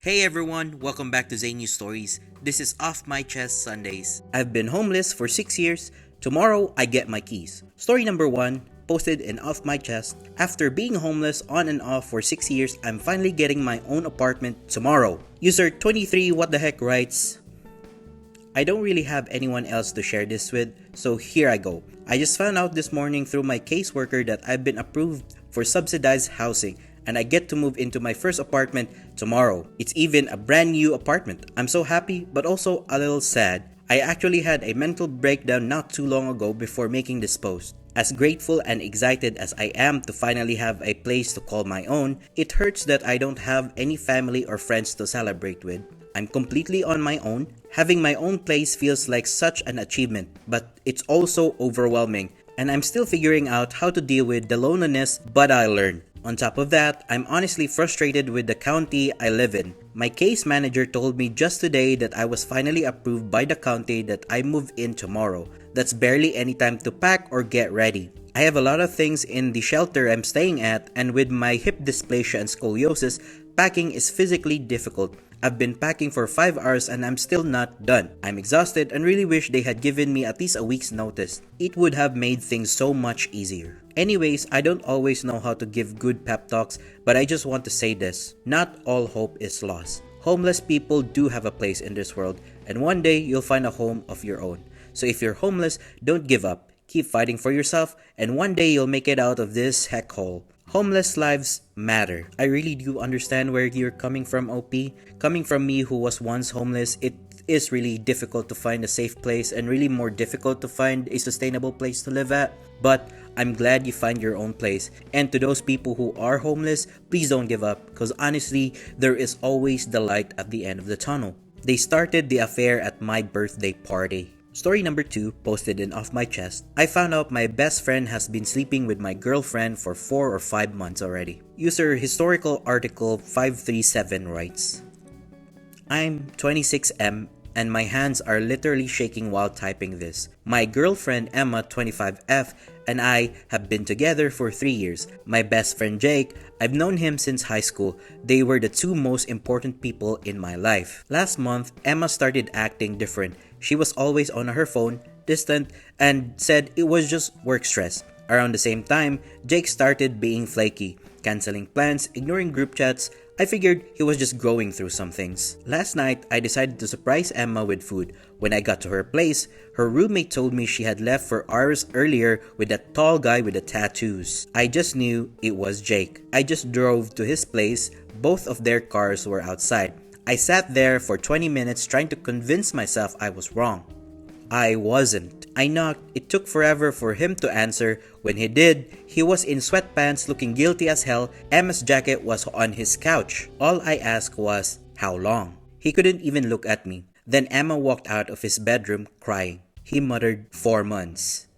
Hey everyone, welcome back to Xaynew Stories. This is Off My Chest Sundays. I've been homeless for 6 years. Tomorrow I get my keys. Story number 1, posted in Off My Chest. After being homeless on and off for 6 years, I'm finally getting my own apartment tomorrow. User 23 what the heck writes, I don't really have anyone else to share this with, so here I go. I just found out this morning through my caseworker that I've been approved for subsidized housing and I get to move into my first apartment tomorrow. It's even a brand new apartment. I'm so happy but also a little sad. I actually had a mental breakdown not too long ago before making this post. As grateful and excited as I am to finally have a place to call my own, it hurts that I don't have any family or friends to celebrate with. I'm completely on my own. Having my own place feels like such an achievement, but it's also overwhelming, and I'm still figuring out how to deal with the loneliness, but I'll learn. On top of that, I'm honestly frustrated with the county I live in. My case manager told me just today that I was finally approved by the county that I move in tomorrow. That's barely any time to pack or get ready. I have a lot of things in the shelter I'm staying at, and with my hip dysplasia and scoliosis, packing is physically difficult. I've been packing for 5 hours and I'm still not done. I'm exhausted and really wish they had given me at least a week's notice. It would have made things so much easier. Anyways, I don't always know how to give good pep talks, but I just want to say this. Not all hope is lost. Homeless people do have a place in this world, and one day you'll find a home of your own. So if you're homeless, don't give up. Keep fighting for yourself, and one day you'll make it out of this heck hole. Homeless lives matter. I really do understand where you're coming from, OP. Coming from me who was once homeless, it is really difficult to find a safe place and really more difficult to find a sustainable place to live at. But I'm glad you find your own place. And to those people who are homeless, please don't give up, because honestly, there is always the light at the end of the tunnel. They started the affair at my birthday party. Story number 2, posted in Off My Chest. I found out my best friend has been sleeping with my girlfriend for 4 or 5 months already. User historical article 537 writes, I'm 26M and my hands are literally shaking while typing this. My girlfriend Emma 25F and I have been together for 3 years. My best friend Jake, I've known him since high school. They were the 2 most important people in my life. Last month, Emma started acting different. She was always on her phone, distant, and said it was just work stress. Around the same time, Jake started being flaky, canceling plans, ignoring group chats. I figured he was just going through some things. Last night, I decided to surprise Emma with food. When I got to her place, her roommate told me she had left for hours earlier with that tall guy with the tattoos. I just knew it was Jake. I just drove to his place. Both of their cars were outside. I sat there for 20 minutes trying to convince myself I was wrong. I wasn't. I knocked. It took forever for him to answer. When he did, he was in sweatpants looking guilty as hell. Emma's jacket was on his couch. All I asked was, how long? He couldn't even look at me. Then Emma walked out of his bedroom crying. He muttered, 4 months.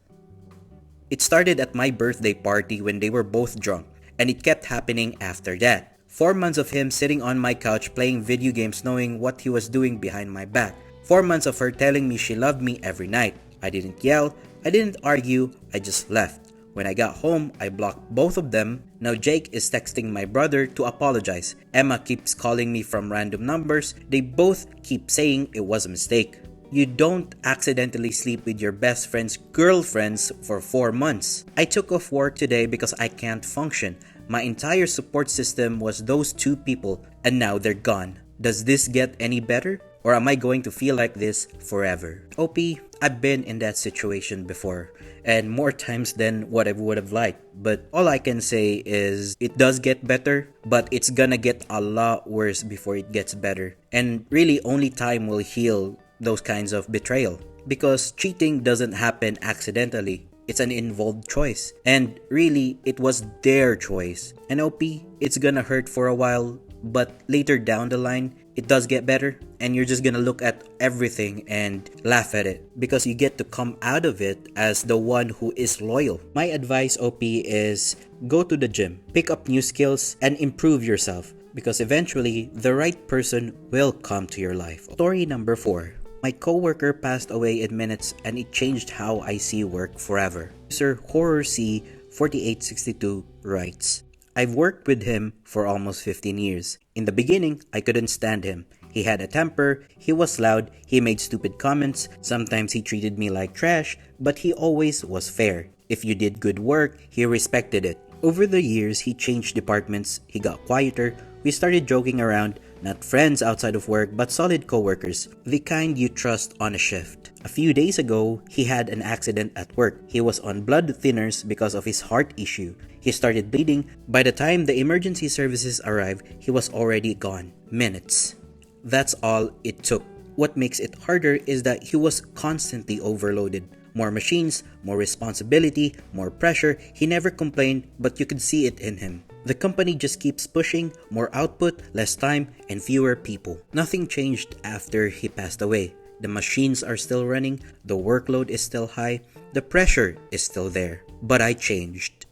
It started at my birthday party when they were both drunk, and it kept happening after that. 4 months of him sitting on my couch playing video games knowing what he was doing behind my back. 4 months of her telling me she loved me every night. I didn't yell, I didn't argue, I just left. When I got home, I blocked both of them. Now Jake is texting my brother to apologize. Emma keeps calling me from random numbers. They both keep saying it was a mistake. You don't accidentally sleep with your best friend's girlfriends for 4 months. I took off work today because I can't function. My entire support system was those 2 people, and now they're gone. Does this get any better? Or am I going to feel like this forever? OP, I've been in that situation before, and more times than what I would have liked. But all I can say is it does get better, but it's gonna get a lot worse before it gets better. And really only time will heal those kinds of betrayal. Because cheating doesn't happen accidentally. It's an involved choice. And really, it was their choice. And OP, it's gonna hurt for a while, but later down the line, it does get better. And you're just gonna look at everything and laugh at it. Because you get to come out of it as the one who is loyal. My advice, OP, is go to the gym, pick up new skills, and improve yourself. Because eventually, the right person will come to your life. Story number 4. My coworker passed away in minutes and it changed how I see work forever. User Horror C 4862 writes, I've worked with him for almost 15 years. In the beginning, I couldn't stand him. He had a temper, he was loud, he made stupid comments, sometimes he treated me like trash, but he always was fair. If you did good work, he respected it. Over the years, he changed departments, he got quieter, we started joking around, not friends outside of work, but solid coworkers, the kind you trust on a shift. A few days ago, he had an accident at work. He was on blood thinners because of his heart issue. He started bleeding. By the time the emergency services arrived, he was already gone. Minutes. That's all it took. What makes it harder is that he was constantly overloaded. More machines, more responsibility, more pressure. He never complained, but you could see it in him. The company just keeps pushing, more output, less time, and fewer people. Nothing changed after he passed away. The machines are still running, the workload is still high, the pressure is still there. But I changed.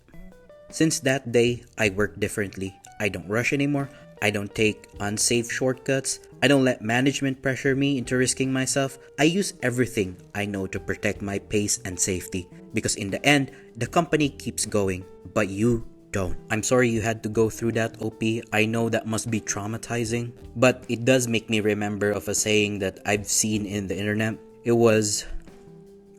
Since that day, I work differently. I don't rush anymore. I don't take unsafe shortcuts. I don't let management pressure me into risking myself. I use everything I know to protect my pace and safety. Because in the end, the company keeps going, but you don't. I'm sorry you had to go through that, OP. I know that must be traumatizing, but it does make me remember of a saying that I've seen in the internet. It was,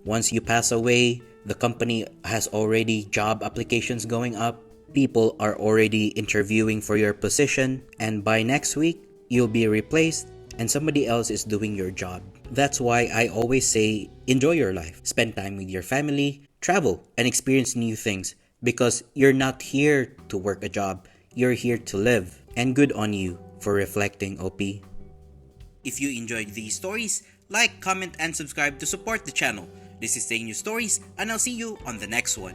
once you pass away, the company has already job applications going up. People are already interviewing for your position, and by next week, you'll be replaced and somebody else is doing your job. That's why I always say, enjoy your life. Spend time with your family, travel, and experience new things. Because you're not here to work a job, you're here to live. And good on you for reflecting, OP. If you enjoyed these stories, like, comment, and subscribe to support the channel. This is Xaynew Stories, and I'll see you on the next one.